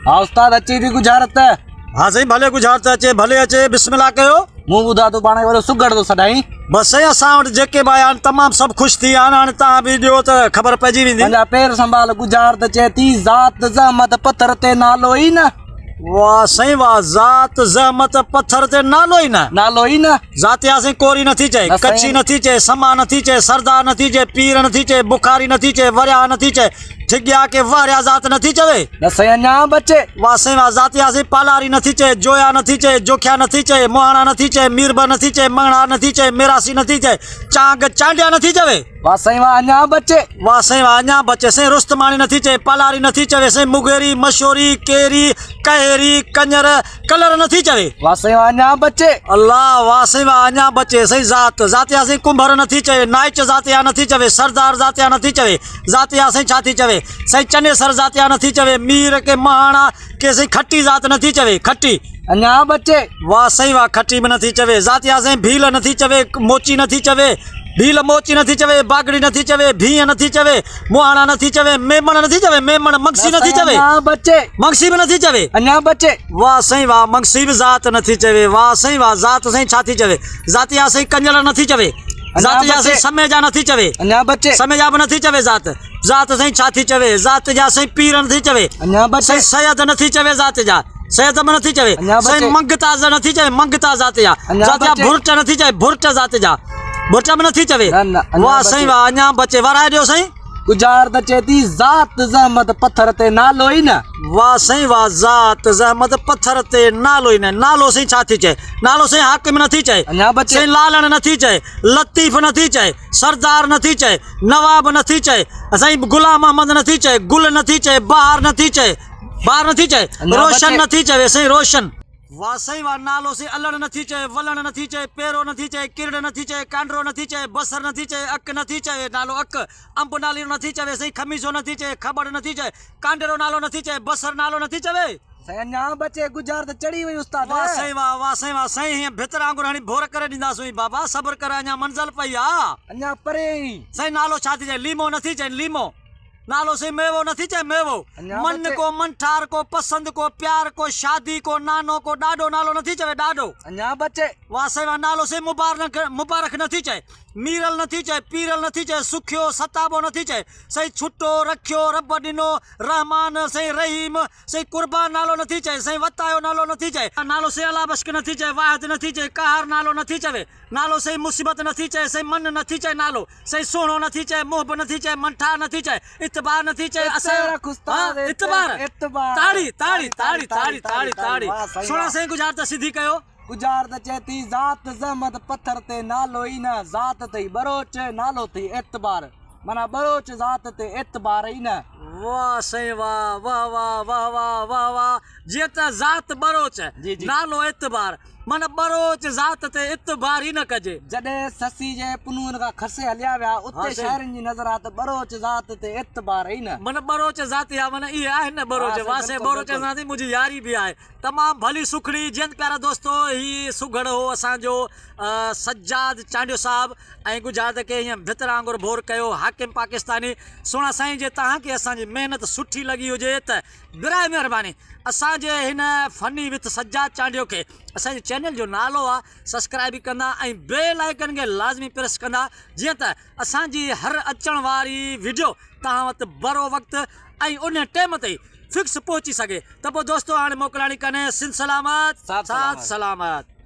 हाँ उस्ताद अच्छी थी गुजारत। हाँ साईं भले गुजारत अचे भले अचे बिस्मिल्लाह कयो। मूं ॿुधा तूं पाण खे सुगड़ थो सदाई। बस साईं असां वटि जेके बि आया आहिनि तमामु सभु ख़ुशि थी विया आहिनि। हाणे तव्हां बि ॾियो त ख़बर पइजी वेंदी। पंहिंजा पेर संभाल गुजारत चए थी ज़ात ज़हमत पत्थर ते नालो ई न। वाह साईं वाह ज़ात ज़हमत पत्थर ते नालो ई न। नालो ई न। ज़ात यासीं कोरी नथी चए, कच्ची नथी चए, समा नथी चए, सरदार नथी चए, पीर नथी चए, बुखारी नथी चए, वरिया नथी चए, ठिगिया के वारिया ज़ात नथी चवे। न साईं अञा बचे। वाह साईं वाह ज़ात यासीं पालारी नथी चए, जोया नथी चए, जोखिया नथी चए, मोहाणा नथी चए, मीरब नथी चए, मंगणा नथी चए, मेरासी नथी चए, चांग चांडिया नथी चवे। वाह साईं वाह अञा बचे। वाह साईं वाह अञा बचे। साईं रुस्तमानी नथी चए, पालारी नथी चवे, साईं मुगेरी मशोरी केरी कहेरी कंजर कलर नथी चवे। वाह साईं वाह अञा बचे। अल्लाह वाह साईं वाह अञा बचे। साईं ज़ात ज़ात या साईं कुंभर नथी चवे, नाइच ज़ात या नथी चवे, सरदार ज़ात या नथी चवे, ज़ात या साईं छा थी चवे, साईं चनेसर ज़ात या नथी चवे, मीर के महाणा के साईं खट्टी ज़ात नथी चवे, खट्टी अञा बचे। वाह साईं वाह खट्टी भी नथी चवे। ज़ात या साईं भील नथी चवे, मोची नथी चवे, भील मोची नथी चवे, बागड़ी नथी चवे, भीह नथी चवे, मोहाणा नथी चवे, मेमण नथी चवे, मेमण मंगसी नथी चवे, अञा बचे। मंगसी भी नथी चवे, अञा बचे। वाह साईं वाह मंगसी भी ज़ात नथी चवे। वाह साईं वाह ज़ात साईं छा थी चवे, ज़ात या साईं कंजर नथी चवे, ज़ात या साईं समेजा नथी चवे, अञा बचे। समेजा भी नथी चवे ज़ात, ज़ात साईं छा थी चवे, ज़ात जा साईं पीर नथी चवे, अञा बचे। साईं सैयद नथी चवे, ज़ात जा सैयद भी नथी चवे, साईं मंगताज़ नथी चवे, मंगता ज़ात जा, ज़ात जा भुर्ट नथी चवे, भुर्ट ज़ात जा भुर्ट भी नथी चवे। वाह साईं वाह अञा बचे। वराए ॾियो साईं। गुजारत चए थी ज़ात ज़हमत पत्थर ते नालो ई न। वाह साईं वाह ज़ात ज़हमत पत्थर ते नालो ई न। नालो साईं छा थी चए, नालो साईं हाकिम नथी चए, अञा बचे। साईं लालण नथी चए, लतीफ़ नथी चए, सरदार नथी चए, नवाब नथी चए, साईं गुलाम अहमद नथी चए, गुल नथी चए, बहार नथी चए, बहार नथी चए, रोशन नथी चवे, साईं रोशन। वाह साईं वाह नालो साईं अलण नथी चए, वलण नथी चए, पेरो नथी चए, किरड़ नथी चए, कांडरो नथी चए, बसर नथी चए, अक नथी चए, नालो अक, अंब नालो नथी चवे, साईं खमीसो नथी चए, खबड़ नथी चए, कांडरो नालो नथी चए, बसर नालो नथी चवे। साईं अञा बचे। गुजारत चढ़ी वई उस्ताद। वाह साईं वाह वाह साईं वाह साईं हीअं भितर वांगुर हाणे भोर करे ॾींदासीं बाबा, सब्र कर अञा मंज़िल पई आ। अञा परे। साईं नालो छा थी चए, लीमो नथी चए, लीमो नालो से मेवो नथी चए, मेवो मन को मनठार को पसंद को प्यार को शादी को नानो को ॾाढो नालो नथी चवे, ॾाढो अञा बचे। वाह साईं वाह नालो से मुबारक नथी चए, मीरल नथी चए, पीरल नथी चए, सुखियो सताबो नथी चए, साईं छुट्टो रखियो रब ॾिनो रहमान, साईं रहीम, साईं कुर्बान नालो नथी चए, साईं वतायो नालो नथी चए, नालो से अला बश्क नथी चए, वाहिद नथी चए, कहर नालो नथी चवे, नालो साईं मुसीबत नथी चए, साईं मन नथी चए, नालो साईं सुहिणो नथी चए, मोहब नथी चए, मनठार नथी चए, इतबार नथी चए, इतबार ताड़ी ताड़ी ताड़ी ताड़ी ताड़ी ताड़ी सोना साईं गुजारत सिधी कयो। गुजारत चए थी ज़ात ज़हमत पत्थर ते नालो ई न, ज़ात ते बरोच नालो ते एतबार, माना बरोच ज़ात ते एतबार ई न। वाह साईं वाह वाह वाह वाह वाह वाह वाह। जीअं त ज़ात बरोच नालो एतबार, माना बरोच ज़ात ते एतबार ई न कजे। जॾहिं ससी जे पुनून खां खसे हलिया विया उते शहरनि जी नज़र आ त बरोच ज़ात ते एतबार ई न, माना बरोच ज़ात या माना इहे आहे न बरोच। वासे बरोच सां मुंहिंजी यारी बि आहे तमामु भली सुखड़ी। जिन प्यारा दोस्तो ही सुघड़ हो असांजो सज्जाद चांडियो साहब ऐं गुजारत खे हीअं भितर वांगुरु भोर कयो हाकिम पाकिस्तानी। सुहिणा साईं जे तव्हांखे असांजी महिनत सुठी लॻी हुजे त बिराए महिरबानी असांजे हिन फनी विथ सज्जाद चांडियो खे असांजे चैनल जो नालो आहे सब्सक्राइब बि कंदा ऐं बेल आइकन खे लाज़मी प्रेस कंदा, जीअं त असांजी हर अचण वारी वीडियो तव्हां वटि बरो वक़्तु ऐं उन टाइम ते फिक्स पहुची सघे। त पोइ दोस्तो हाणे मोकिलाणी कने सिंध सलामत साथ सलामत।